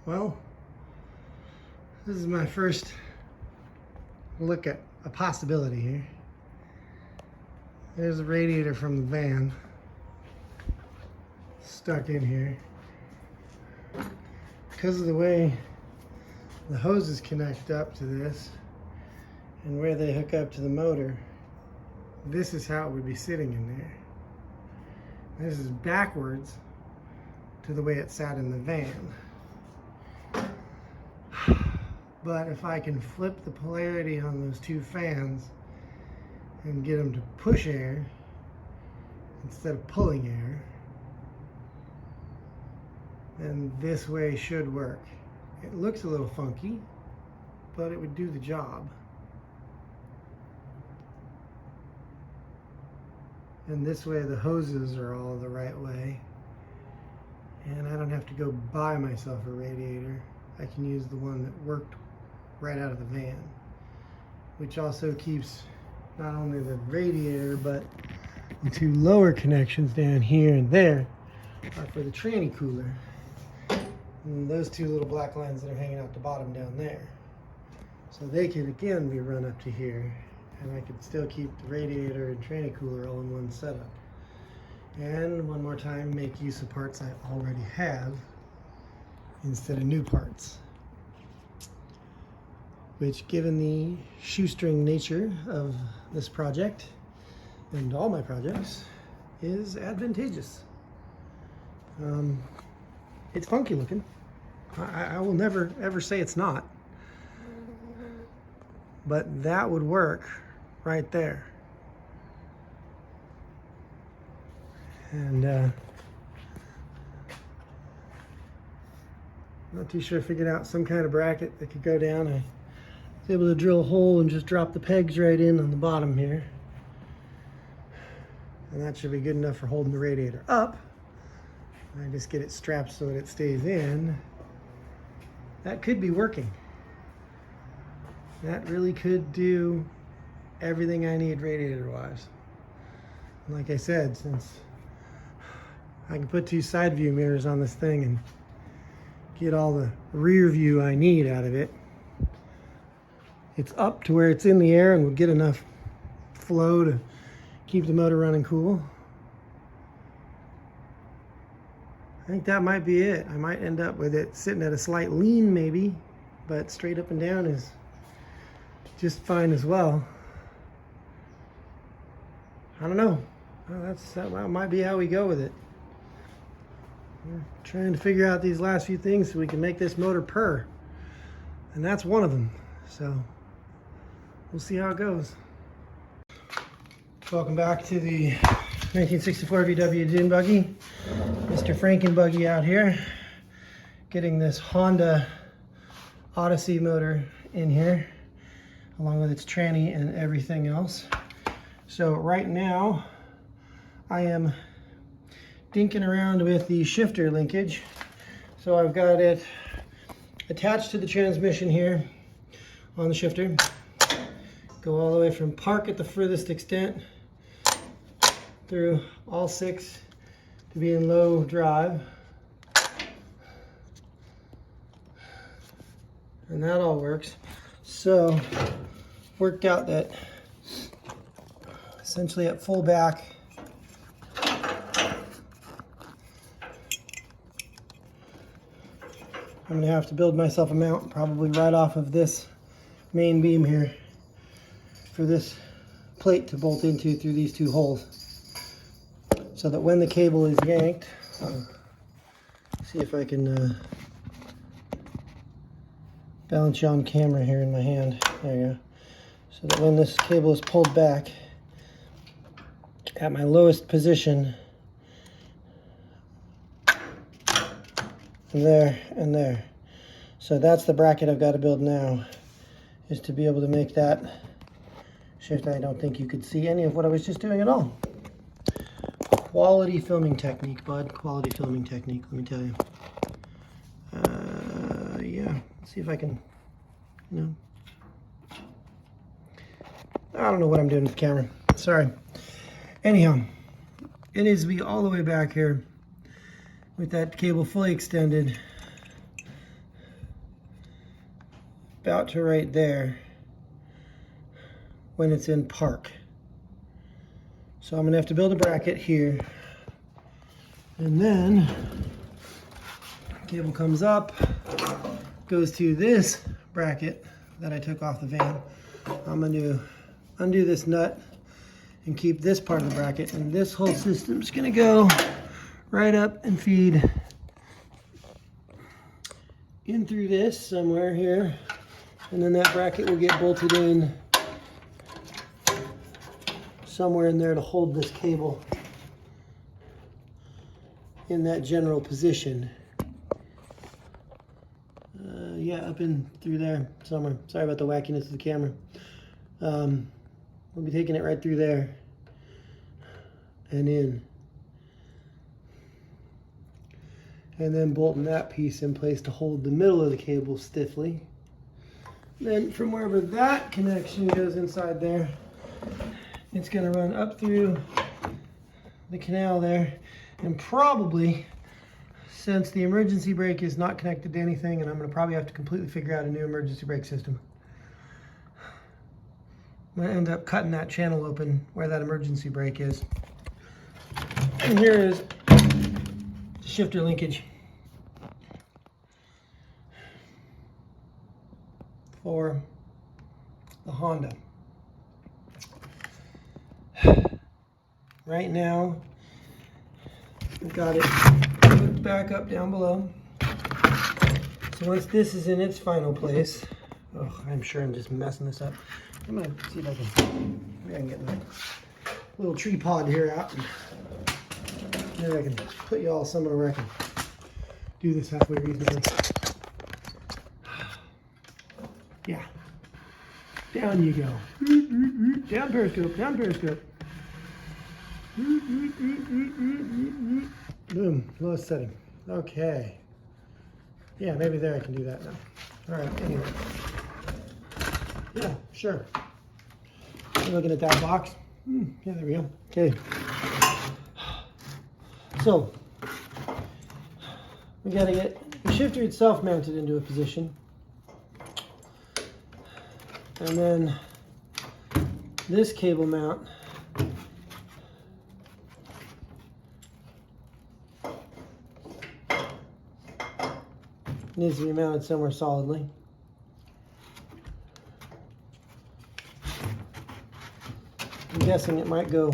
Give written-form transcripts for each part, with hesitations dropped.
Well, this is my first look at a possibility here. There's a radiator from the van stuck in here. Because of the way the hoses connect up to this and where they hook up to the motor, this is how it would be sitting in there. This is backwards to the way it sat in the van. But if I can flip the polarity on those two fans and get them to push air instead of pulling air, then this way should work. It looks a little funky, but it would do the job. And this way the hoses are all the right way, and I don't have to go buy myself a radiator. I can use the one that worked right out of the van, which also keeps not only the radiator but the two lower connections down here and there are for the tranny cooler, and those two little black lines that are hanging out the bottom down there, so they could again be run up to here, and I could still keep the radiator and tranny cooler all in one setup. And one more time, make use of parts I already have instead of new parts, which, given the shoestring nature of this project and all my projects, is advantageous. It's funky looking. I will never ever say it's not, but that would work right there. And not too sure, figured out some kind of bracket that could go down. I was able to drill a hole and just drop the pegs right in on the bottom here, and that should be good enough for holding the radiator up. I just get it strapped so that it stays in. That could be working. That really could do everything I need radiator wise. Like I said, since I can put two side view mirrors on this thing and get all the rear view I need out of it, it's up to where it's in the air and will get enough flow to keep the motor running cool. I think that might be it. I might end up with it sitting at a slight lean maybe, but straight up and down is just fine as well. I don't know. Well, that might be how we go with it. We're trying to figure out these last few things so we can make this motor purr, and that's one of them. So we'll see how it goes. Welcome back to the 1964 VW Dune Buggy. Mr. Franken Buggy out here, getting this Honda Odyssey motor in here, along with its tranny and everything else. So right now, I am dinking around with the shifter linkage. So I've got it attached to the transmission here on the shifter. Go all the way from park at the furthest extent through all six to be in low drive. And that all works. So worked out that essentially at full back, I'm going to have to build myself a mount probably right off of this main beam here for this plate to bolt into through these two holes, so that when the cable is yanked, see if I can balance you on camera here in my hand. There you go. So that when this cable is pulled back at my lowest position, and there and there. So that's the bracket I've got to build now, is to be able to make that shift. I don't think you could see any of what I was just doing at all. Quality filming technique, bud. Quality filming technique, let me tell you. Yeah, let's see if I can, I don't know what I'm doing with the camera. Sorry. Anyhow, it needs to be all the way back here with that cable fully extended about to right there when it's in park. So I'm gonna have to build a bracket here, and then cable comes up, goes to this bracket that I took off the van. I'm going to undo this nut and keep this part of the bracket, and this whole system's going to go right up and feed in through this somewhere here, and then that bracket will get bolted in somewhere in there to hold this cable in that general position. Yeah, up in through there somewhere. Sorry about the wackiness of the camera. We'll be taking it right through there and in, and then bolting that piece in place to hold the middle of the cable stiffly. Then from wherever that connection goes inside there, it's going to run up through the canal there, and probably, since the emergency brake is not connected to anything, and I'm going to probably have to completely figure out a new emergency brake system, I'm going to end up cutting that channel open where that emergency brake is. And here is the shifter linkage for the Honda. Right now, I've got it hooked back up down below. So once this is in its final place, oh, I'm sure I'm just messing this up. I'm gonna see if maybe I can get my little tree pod here out. Maybe I can put you all somewhere where I can do this halfway reasonably. Yeah. Down you go. Down periscope, down periscope. Boom, lowest setting. Okay. Yeah, maybe there I can do that now. All right, anyway. Yeah, sure. I'm looking at that box. Yeah, there we go. Okay. So, we gotta get the shifter itself mounted into a position. And then this cable mount needs to be mounted somewhere solidly. I'm guessing it might go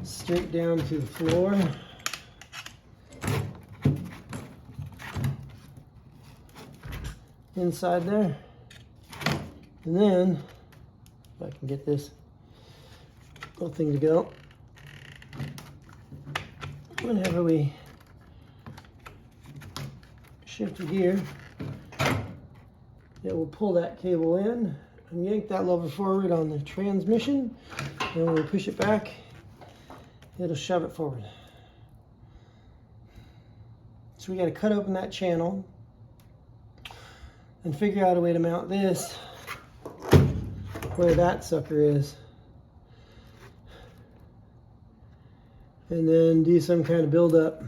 straight down to the floor. Inside there. And then, if I can get this little thing to go, whenever we shift the gear, it will pull that cable in and yank that lever forward on the transmission, and when we push it back, it'll shove it forward. So we got to cut open that channel and figure out a way to mount this where that sucker is, and then do some kind of build up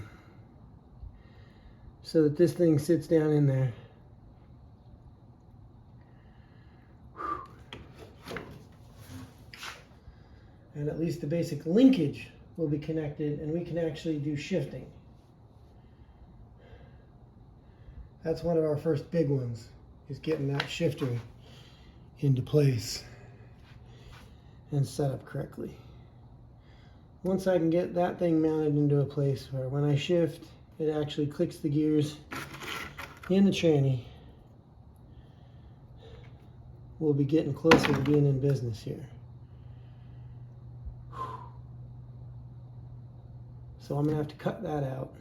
so that this thing sits down in there. And at least the basic linkage will be connected, and we can actually do shifting. That's one of our first big ones, is getting that shifter into place and set up correctly. Once I can get that thing mounted into a place where when I shift, it actually clicks the gears in the tranny, we'll be getting closer to being in business here. So I'm gonna have to cut that out,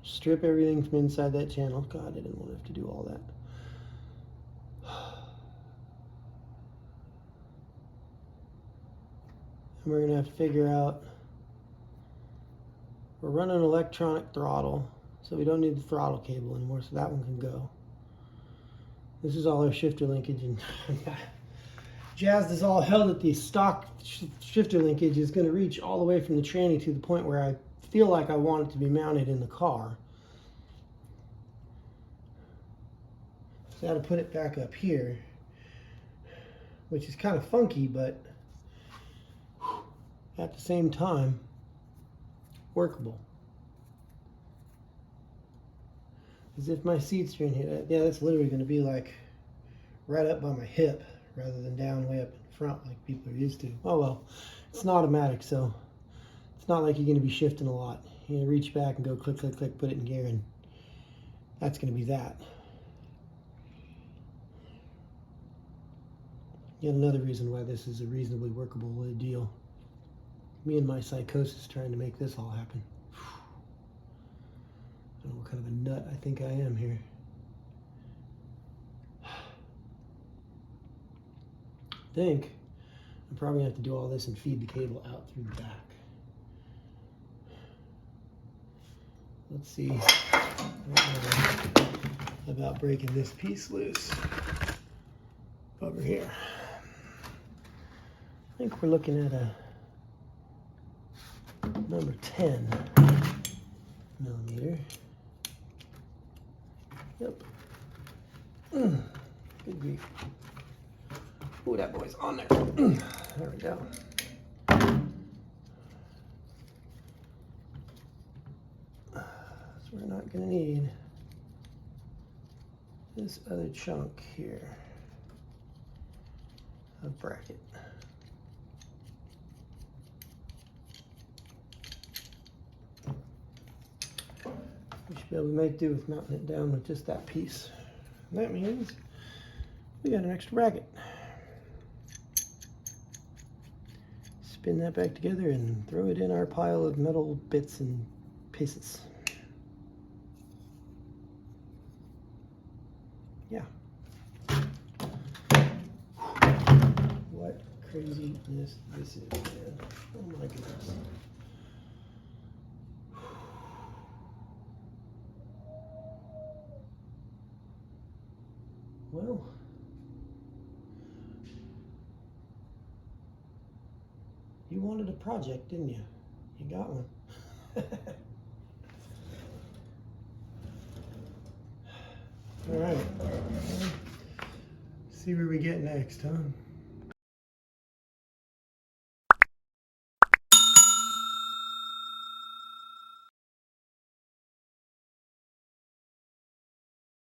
strip everything from inside that channel. God, I didn't want to have to do all that. And we're gonna have to figure out, we're running an electronic throttle, so we don't need the throttle cable anymore, so that one can go. This is all our shifter linkage, and jazzed as all hell that the stock shifter linkage is going to reach all the way from the tranny to the point where I feel like I want it to be mounted in the car. So I had to put it back up here, which is kind of funky, but at the same time, workable. As if my seats are in here. Yeah, that's literally going to be like right up by my hip rather than down way up in front like people are used to. Oh well, it's an automatic, so it's not like you're going to be shifting a lot. You're going to reach back and go click, click, click, put it in gear, and that's going to be that. Yet another reason why this is a reasonably workable deal. Me and my psychosis trying to make this all happen. I don't know what kind of a nut I think I am here. I think I'm probably going to have to do all this and feed the cable out through the back. Let's see. I don't know about breaking this piece loose over here. I think we're looking at a number 10 millimeter. Yep. Good grief. Oh, that boy's on there. There we go. So we're not going to need this other chunk here of bracket. We should be able to make do with mounting it down with just that piece. And that means we got an extra bracket. Spin that back together and throw it in our pile of metal bits and pieces. Yeah. What craziness this is, man. Oh my goodness. Well, you wanted a project, didn't you? You got one. All right. See where we get next, huh?